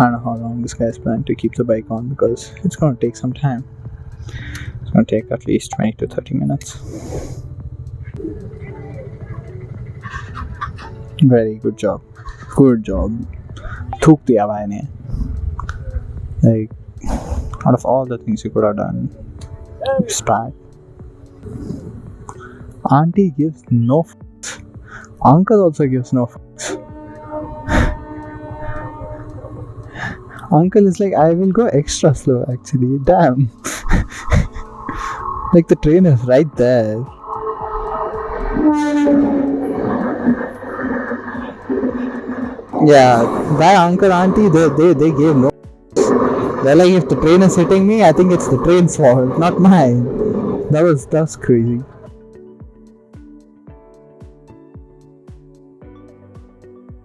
don't know how long this guy is planning to keep the bike on because it's going to take some time. It's going to take at least 20 to 30 minutes. Very good job. Good job. थूक दिया भाई ने. Like, out of all the things you could have done, it's bad. Auntie gives no fucks. Uncle also gives no fucks. Uncle is like, I will go extra slow actually. Damn. Like the train is right there. Yeah, that uncle auntie they gave no. They're like, if the train is hitting me, I think it's the train's fault, not mine. That was crazy.